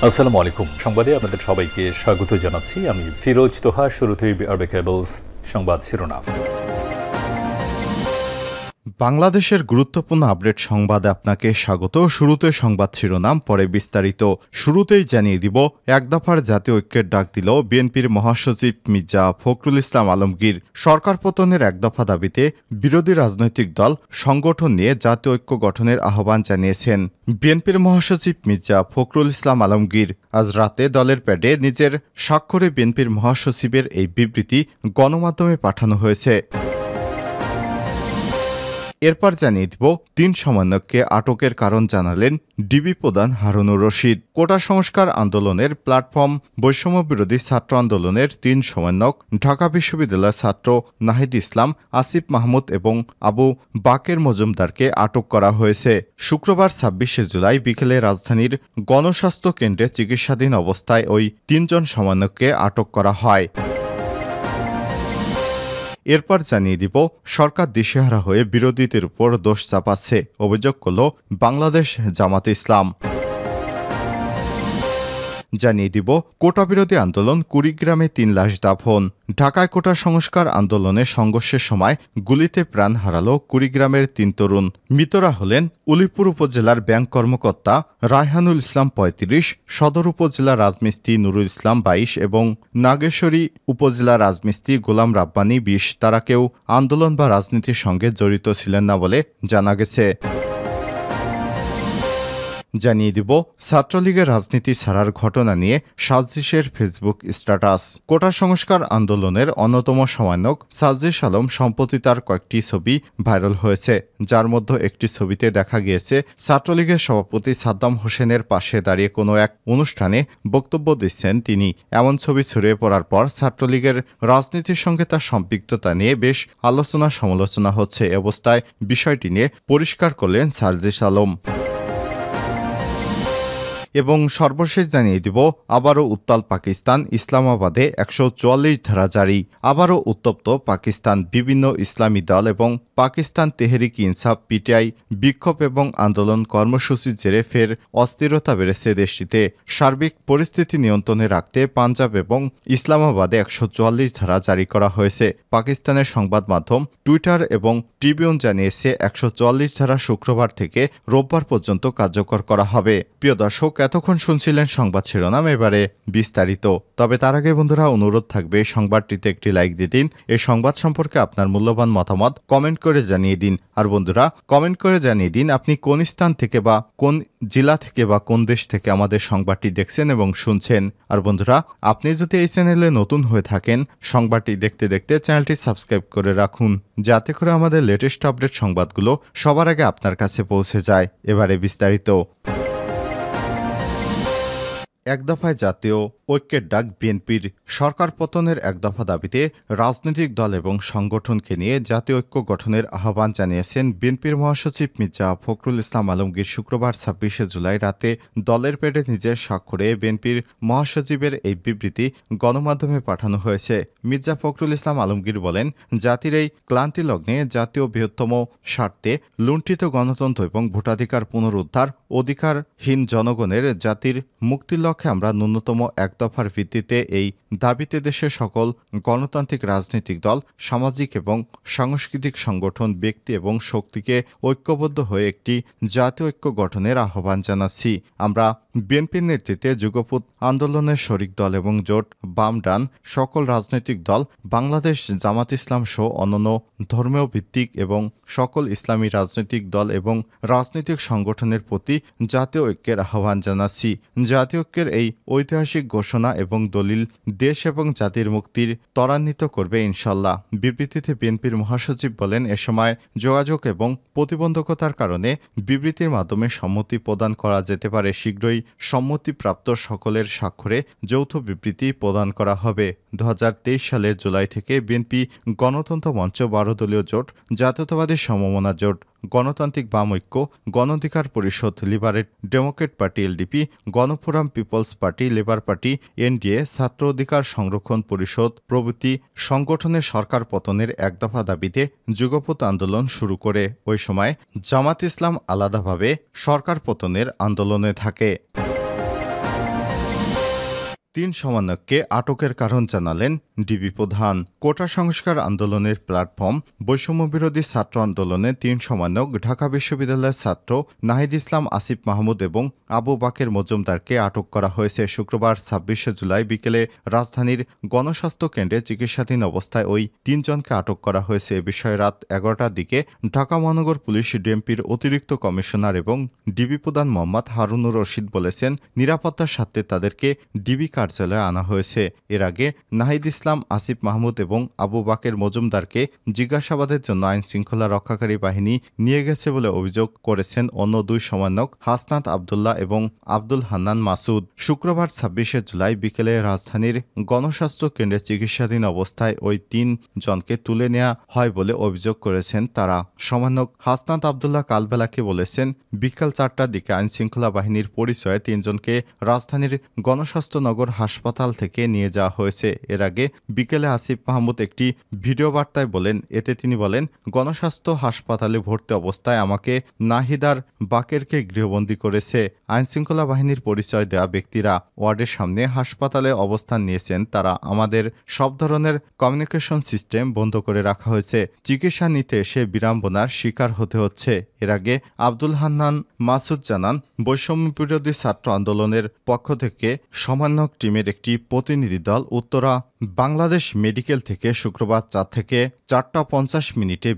আসসালামু আলাইকুম। সংবাদে আপনাদের সবাইকে স্বাগত জানাচ্ছি। আমি ফিরোজ তোহা। শুরুতেই আরবে কেবলস সংবাদ শিরোনাম। বাংলাদেশের গুরুত্বপূর্ণ আপডেট সংবাদে আপনাকে স্বাগত। শুরুতে সংবাদ শিরোনাম, পরে বিস্তারিত। শুরুতেই জানিয়ে দিব, এক দফার জাতীয় ঐক্যের ডাক দিল বিএনপির মহাসচিব মির্জা ফখরুল ইসলাম আলমগীর। সরকার পতনের এক দফা দাবিতে বিরোধী রাজনৈতিক দল সংগঠন নিয়ে জাতীয় ঐক্য গঠনের আহ্বান জানিয়েছেন বিএনপির মহাসচিব মির্জা ফখরুল ইসলাম আলমগীর। আজ রাতে দলের প্যাডে নিজের স্বাক্ষরে বিএনপির মহাসচিবের এই বিবৃতি গণমাধ্যমে পাঠানো হয়েছে। এরপর জানিয়ে দিব, ৩ সমন্বয়ককে আটকের কারণ জানালেন ডিবি প্রধান হারুনুর রশিদ। কোটা সংস্কার আন্দোলনের প্ল্যাটফর্ম বৈষম্য বিরোধী ছাত্র আন্দোলনের ৩ সমন্বয়ক ঢাকা বিশ্ববিদ্যালয়ের ছাত্র নাহিদ ইসলাম, আসিফ মাহমুদ এবং আবু বাকের মজুমদারকে আটক করা হয়েছে। শুক্রবার ২৬শে জুলাই বিকেলে রাজধানীর গণস্বাস্থ্য কেন্দ্রে চিকিৎসাধীন অবস্থায় ওই ৩ জন সমন্বয়ককে আটক করা হয়। এরপর জানিয়ে দিব, সরকার দিশেহারা হয়ে বিরোধীদের উপর দোষ চাপাচ্ছে, অভিযোগ করল বাংলাদেশ জামাতে ইসলাম। জানিয়ে দিব, কোটা বিরোধী আন্দোলন, কুড়িগ্রামে ৩ লাশ দাফন। ঢাকায় কোটা সংস্কার আন্দোলনে সংঘর্ষের সময় গুলিতে প্রাণ হারালো কুড়িগ্রামের ৩ তরুণ। মৃতরা হলেন উলিপুর উপজেলার ব্যাংক কর্মকর্তা রায়হানুল ইসলাম ৩৫, সদর উপজেলা রাজমিস্ত্রি নুরুল ইসলাম ২২ এবং নাগেশ্বরী উপজেলা রাজমিস্ত্রি গোলাম রাব্বানী ২০। তারা কেউ আন্দোলন বা রাজনীতির সঙ্গে জড়িত ছিলেন না বলে জানা গেছে। জানিয়ে দিব, ছাত্রলীগের রাজনীতি ছাড়ার ঘটনা নিয়ে সাজিশের ফেসবুক স্ট্যাটাস। কোটা সংস্কার আন্দোলনের অন্যতম সমন্বয়ক সাজিশ আলম সম্প্রতি তার কয়েকটি ছবি ভাইরাল হয়েছে, যার মধ্যে একটি ছবিতে দেখা গিয়েছে ছাত্রলীগের সভাপতি সাদ্দাম হোসেনের পাশে দাঁড়িয়ে কোনো এক অনুষ্ঠানে বক্তব্য দিচ্ছেন তিনি। এমন ছবি ছড়িয়ে পড়ার পর ছাত্রলীগের রাজনীতির সঙ্গে তার সম্পৃক্ততা নিয়ে বেশ আলোচনা সমালোচনা হচ্ছে। অবস্থায় বিষয়টি নিয়ে পরিষ্কার করলেন সাজিশ আলম। এবং সর্বশেষ জানিয়ে দিব, আবারও উত্তাল পাকিস্তান, ইসলামাবাদে ১৪৪ ধারা জারি। আবারও উত্তপ্ত পাকিস্তান। বিভিন্ন ইসলামী দল এবং পাকিস্তান তেহরিক ইনসাফ পিটিআই বিক্ষোভ এবং আন্দোলন কর্মসূচির জেরে ফের অস্থিরতা বেড়েছে দেশটিতে। সার্বিক পরিস্থিতি নিয়ন্ত্রণে রাখতে পাঞ্জাব এবং ইসলামাবাদে ১৪৪ ধারা জারি করা হয়েছে। পাকিস্তানের সংবাদ মাধ্যম টুইটার এবং ট্রিবিউন জানিয়েছে ১৪৪ ধারা শুক্রবার থেকে রোববার পর্যন্ত কার্যকর করা হবে। প্রিয় দর্শক, এতক্ষণ শুনছিলেন সংবাদ শিরোনাম, এবারে বিস্তারিত। তবে তার আগে বন্ধুরা, অনুরোধ থাকবে সংবাদটিতে একটি লাইক দিয়ে দিন। এই সংবাদ সম্পর্কে আপনার মূল্যবান মতামত কমেন্ট করে জানিয়ে দিন। আর বন্ধুরা, কমেন্ট করে জানিয়ে দিন আপনি কোন স্থান থেকে বা কোন জেলা থেকে বা কোন দেশ থেকে আমাদের সংবাদটি দেখছেন এবং শুনছেন। আর বন্ধুরা, আপনি যদি এই চ্যানেলে নতুন হয়ে থাকেন, সংবাদটি দেখতে দেখতে চ্যানেলটি সাবস্ক্রাইব করে রাখুন, যাতে করে আমাদের লেটেস্ট আপডেট সংবাদগুলো সবার আগে আপনার কাছে পৌঁছে যায়। এবারে বিস্তারিত। এক দফায় জাতীয় ঐক্যের ডাক বিএনপির। সরকার পতনের এক দফা দাবিতে রাজনৈতিক দল এবং সংগঠনকে নিয়ে জাতীয় ঐক্য গঠনের আহ্বান জানিয়েছেন বিএনপির মহাসচিব মির্জা ফখরুল ইসলাম আলমগীর। শুক্রবার ২৬শে জুলাই রাতে দলের পেটে নিজের স্বাক্ষরে বিএনপির মহাসচিবের এই বিবৃতি গণমাধ্যমে পাঠানো হয়েছে। মির্জা ফখরুল ইসলাম আলমগীর বলেন, জাতির এই ক্লান্তি লগ্নে জাতীয় বৃহত্তম স্বার্থে লুণ্ঠিত গণতন্ত্র এবং ভোটাধিকার পুনরুদ্ধার, অধিকারহীন জনগণের জাতির মুক্তির লক্ষ্যে আমরা ন্যূনতম এক দফার ভিত্তিতে এই দাবিতে দেশের সকল গণতান্ত্রিক রাজনৈতিক দল, সামাজিক এবং সাংস্কৃতিক সংগঠন, ব্যক্তি এবং শক্তিকে ঐক্যবদ্ধ হয়ে একটি জাতীয় ঐক্য গঠনের আহ্বান জানাচ্ছি। আমরা বিএনপির নেতৃত্বে যুগপৎ আন্দোলনের শরিক দল এবং জোট, বাম ডান সকল রাজনৈতিক দল, বাংলাদেশ জামাত ইসলাম সহ অন্যান্য ধর্মীয় ভিত্তিক এবং সকল ইসলামী রাজনৈতিক দল এবং রাজনৈতিক সংগঠনের প্রতি জাতীয় ঐক্যের আহ্বান জানাচ্ছি। জাতীয় ঐক্যের এই ঐতিহাসিক ঘোষণা এবং দলিল দেশ এবং জাতির মুক্তির ত্বরান্বিত করবে ইনশাল্লাহ। বিবৃতিতে বিএনপির মহাসচিব বলেন, এ সময় যোগাযোগ এবং প্রতিবন্ধকতার কারণে বিবৃতির মাধ্যমে সম্মতি প্রদান করা যেতে পারে। শীঘ্রই সম্মতিপ্রাপ্ত সকলের স্বাক্ষরে যৌথ বিবৃতি প্রদান করা হবে। ২০২৩ সালের জুলাই থেকে বিএনপি গণতন্ত্র মঞ্চ, ১২ দলীয় জোট, জাতীয়তাবাদী সমমনা জোট, গণতান্ত্রিক বাম ঐক্য, গণঅধিকার পরিষদ, liberal Democrat party LDP, Gano Forum people's party, labour party NDA, ছাত্র অধিকার সংরক্ষণ পরিষদ প্রভৃতি সংগঠনের সরকার পতনের এক দফা দাবিতে যুগপৎ আন্দোলন শুরু করে। ওই সময় জামাত ইসলাম আলাদাভাবে সরকার পতনের আন্দোলনে থাকে। তিন সমন্বয়ককে আটকের কারণ জানালেন ডিবি প্রধান। কোটা সংস্কার আন্দোলনের প্ল্যাটফর্ম বৈষম্যবিরোধী ছাত্র আন্দোলনে তিন সমন্বয়ক ঢাকা বিশ্ববিদ্যালয়ের ছাত্র নাহিদ ইসলাম, আসিফ মাহমুদ এবং আবু বাকের মজুমদারকে আটক করা হয়েছে। শুক্রবার ২৬শে জুলাই বিকেলে রাজধানীর গণস্বাস্থ্য কেন্দ্রে চিকিৎসাধীন অবস্থায় ওই তিনজনকে আটক করা হয়েছে। এ বিষয়ে রাত ১১টার দিকে ঢাকা মহানগর পুলিশ ডিএমপির অতিরিক্ত কমিশনার এবং ডিবি প্রধান মোহাম্মদ হারুনুর রশিদ বলেছেন, নিরাপত্তার স্বার্থে তাদেরকে ডিবি কার্যালয়ে আনা হয়েছে। এর আগে নাহিদ ইসলাম, আসিফ মাহমুদ এবং আবু বাকের মজুমদারকে জিজ্ঞাসাবাদের জন্য আইন শৃঙ্খলা রক্ষাকারী বাহিনী নিয়ে গেছে বলে অভিযোগ করেছেন অন্য দুই সমন্বয়ক হাসনাত আবদুল্লাহ এবং আব্দুল হান্নান মাসুদ। শুক্রবার ২৬শে জুলাই বিকেলে রাজধানীর গণস্বাস্থ্য কেন্দ্রে চিকিৎসাধীন অবস্থায় ওই তিন জনকে তুলে নেওয়া হয় বলে অভিযোগ করেছেন তারা। সমন্বয়ক হাসনাত আবদুল্লাহ কালবেলাকে বলেছেন, বিকাল ৪টার দিকে আইন শৃঙ্খলা বাহিনীর পরিচয়ে তিনজনকে রাজধানীর গণস্বাস্থ্য নগর হাসপাতাল থেকে নিয়ে যাওয়া হয়েছে। এর আগে বিকেলে আসিফ মাহমুদ একটি ভিডিও বার্তায় বলেন, এতে তিনি বলেন, গণস্বাস্থ্য হাসপাতালে ভর্তি অবস্থায় আমাকে নাহিদার বাকেরকে গৃহবন্দী করেছে। আইনশৃঙ্খলা বাহিনীর পরিচয় দেওয়া ব্যক্তিরা ওয়ার্ডের সামনে হাসপাতালে অবস্থান নিয়েছেন। তারা আমাদের সব ধরনের কমিউনিকেশন সিস্টেম বন্ধ করে রাখা হয়েছে। চিকিৎসা নিতে এসে বিড়ম্বনার শিকার হতে হচ্ছে। এর আগে আব্দুল হান্নান মাসুদ জানান, বৈষম্যবিরোধী ছাত্র আন্দোলনের পক্ষ থেকে সমন্বয়ক টিমের একটি প্রতিনিধি দল উত্তরা বাংলাদেশ মেডিকেল থেকে শুক্রবার ৪ থেকে ৪টা ৫০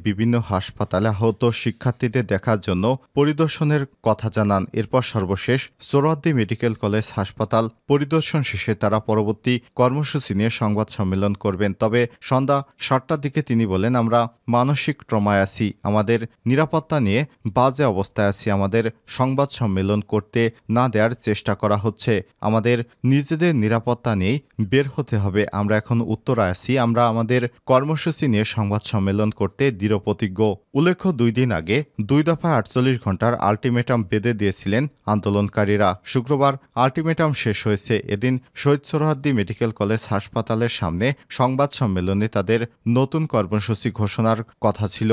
বিভিন্ন হাসপাতালে আহত শিক্ষার্থীদের দেখার জন্য পরিদর্শনের কথা জানান। এরপর সর্বশেষ সোহরাওয়ার্দী মেডিকেল কলেজ হাসপাতাল পরিদর্শন শেষে তারা পরবর্তী কর্মসূচি নিয়ে সংবাদ সম্মেলন করবেন। তবে সন্ধ্যা ৭টার দিকে তিনি বলেন, আমরা মানসিক ট্রমায় আছি, আমাদের নিরাপত্তা নিয়ে বাজে অবস্থায় আছি, আমাদের সংবাদ সম্মেলন করতে না দেওয়ার চেষ্টা করা হচ্ছে, আমাদের নিজেদের নিরাপত্তা নিয়েই বের হতে হবে। আমরা এখন উত্তরায় আছি, আমরা আমাদের কর্মসূচি নিয়ে সংবাদ সম্মেলন করতে দৃঢ়প্রতিজ্ঞ। উল্লেখ্য, ২ দিন আগে ২ দফায় ৪৮ ঘণ্টার আলটিমেটাম বেঁধে দিয়েছিলেন আন্দোলনকারীরা। শুক্রবার আলটিমেটাম শেষ হয়েছে। এদিন শহীদ সোহরাওয়ার্দী মেডিকেল কলেজ হাসপাতালের সামনে সংবাদ সম্মেলনে তাদের নতুন কর্মসূচি ঘোষণার কথা ছিল।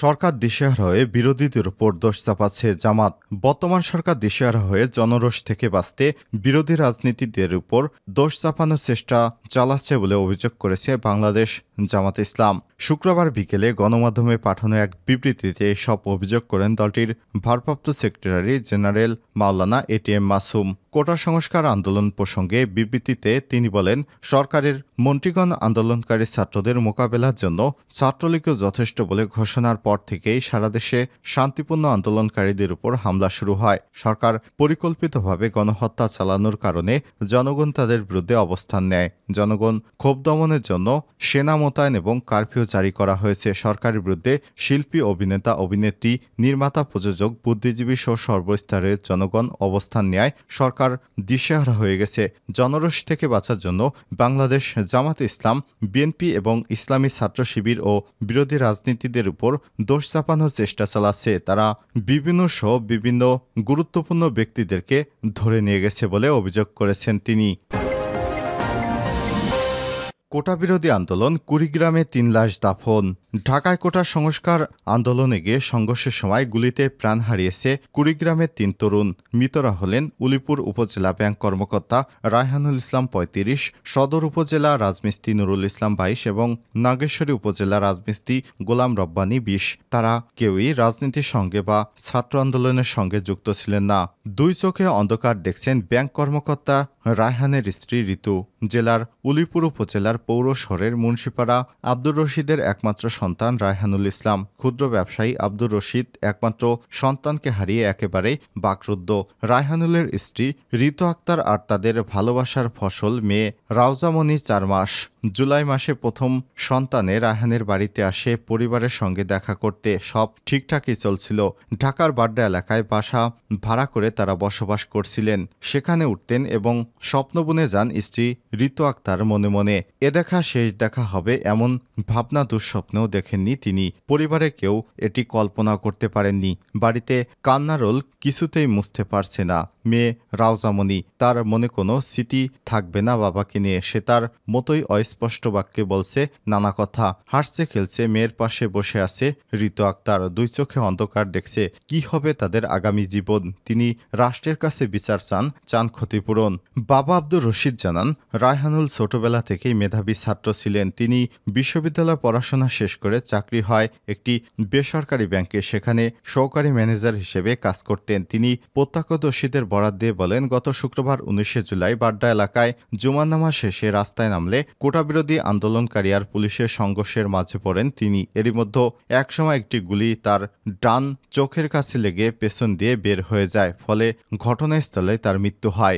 সরকার দিশেহারা হয়ে বিরোধীদের উপর দোষ চাপাচ্ছে জামাত। বর্তমান সরকার দিশেহারা হয়ে জনরোষ থেকে বাঁচতে বিরোধী রাজনীতিদের উপর দোষ চাপানোর চেষ্টা চালাচ্ছে বলে অভিযোগ করেছে বাংলাদেশ জামাত ইসলাম। শুক্রবার বিকেলে গণমাধ্যমে পাঠানো এক বিবৃতিতে এসব অভিযোগ করেন দলটির ভারপ্রাপ্ত সেক্রেটারি জেনারেল মাওলানা এটিএম মাসুম। কোটা সংস্কার আন্দোলন প্রসঙ্গে বিবৃতিতে তিনি বলেন, সরকারের মন্ত্রীগণ আন্দোলনকারী ছাত্রদের মোকাবেলার জন্য ছাত্রলীগও যথেষ্ট বলে ঘোষণার পর থেকেই সারা দেশে শান্তিপূর্ণ আন্দোলনকারীদের উপর হামলা শুরু হয়। সরকার পরিকল্পিতভাবে গণহত্যা চালানোর কারণে জনগণ তাদের বিরুদ্ধে অবস্থান নেয়। জনগণ ক্ষোভ দমনের জন্য সেনা মোতায়েন এবং কারফিউ জারি করা হয়েছে। সরকারের বিরুদ্ধে শিল্পী, অভিনেতা, অভিনেত্রী, নির্মাতা, প্রযোজক, বুদ্ধিজীবী সহ সর্বস্তরের জনগণ অবস্থান নেয়। সরকার দিশেহারা হয়ে গেছে। জনরোষ থেকে বাঁচার জন্য বাংলাদেশ জামাত ইসলাম, বিএনপি এবং ইসলামী ছাত্র শিবির ও বিরোধী রাজনীতিদের উপর দোষ চাপানোর চেষ্টা চালাচ্ছে। তারা বিভিন্ন গুরুত্বপূর্ণ ব্যক্তিদেরকে ধরে নিয়ে গেছে বলে অভিযোগ করেছেন তিনি। কোটা বিরোধী আন্দোলন, কুড়িগ্রামে ৩ লাশ দাফন। ঢাকায় কোটা সংস্কার আন্দোলনে গিয়ে সংঘর্ষের সময় গুলিতে প্রাণ হারিয়েছে কুড়িগ্রামের ৩ তরুণ। মৃতরা হলেন উলিপুর উপজেলা ব্যাংক কর্মকর্তা রায়হানুল ইসলাম ৩৫, সদর উপজেলা রাজমিস্ত্রি নুরুল ইসলাম ২২ এবং নাগেশ্বরী উপজেলা রাজমিস্ত্রি গোলাম রব্বানী ২০। তারা কেউই রাজনীতির সঙ্গে বা ছাত্র আন্দোলনের সঙ্গে যুক্ত ছিলেন না। দুই চোখে অন্ধকার দেখছেন ব্যাংক কর্মকর্তা রায়হানের স্ত্রী ঋতু। জেলার উলিপুর উপজেলার পৌর শহরের মুন্সিপাড়া আব্দুর রশিদের একমাত্র সন্তান রায়হানুল ইসলাম। ক্ষুদ্র ব্যবসায়ী আব্দুর রশিদ একমাত্র সন্তানকে হারিয়ে একেবারে বাকরুদ্ধ। রায়হানুলের স্ত্রী ঋতু আক্তার আর তাদের ভালোবাসার ফসল মেয়ে রাউজামণি ৪ মাস। জুলাই মাসে প্রথম সন্তানে রায়হানের বাড়িতে আসে পরিবারের সঙ্গে দেখা করতে। সব ঠিকঠাকই চলছিল। ঢাকার বাড্ডা এলাকায় বাসা ভাড়া করে তারা বসবাস করছিলেন। সেখানে উঠতেন এবং স্বপ্ন বুনে যান স্ত্রী ঋতু আক্তার মনে মনে। এ দেখা শেষ দেখা হবে এমন ভাবনা দুঃস্বপ্নেও দেখেননি তিনি। পরিবারে কেউ এটি কল্পনা করতে পারেননি। বাড়িতে কান্নারোল কিছুতেই মুছতে পারছে না মেয়ে রাউজামণি। তার মনে কোনো স্মৃতি থাকবে না বাবাকে নিয়ে। সে তার মতোই স্পষ্ট বাক্যে বলছে নানা কথা, হাসছে খেলছে, মেয়ের পাশে বসে আছে ঋতু আক্তার, দুই চোখে অন্ধকার দেখছে। কি হবে তাদের আগামী জীবন? তিনি রাষ্ট্রের কাছে বিচার চান ক্ষতিপূরণ। বাবা আব্দুর রশিদ জানান, রায়হানুল ছোটবেলা থেকেই মেধাবী ছাত্র ছিলেন। তিনি বিশ্ববিদ্যালয় পড়াশোনা শেষ করে চাকরি হয় একটি বেসরকারি ব্যাংকে, সেখানে সহকারী ম্যানেজার হিসেবে কাজ করতেন। তিনি প্রত্যক্ষদর্শীদের বরাত দিয়ে বলেন, গত শুক্রবার 19 জুলাই বাড্ডা এলাকায় জুমার নামাজ শেষে রাস্তায় নামলে কোটাবিরোধী আন্দোলনকারী আর পুলিশের সংঘর্ষের মাঝে পড়েন তিনি। এরই মধ্যে একসময় একটি গুলি তার ডান চোখের কাছে লেগে পেছন দিয়ে বের হয়ে যায়, ফলে ঘটনাস্থলে তার মৃত্যু হয়।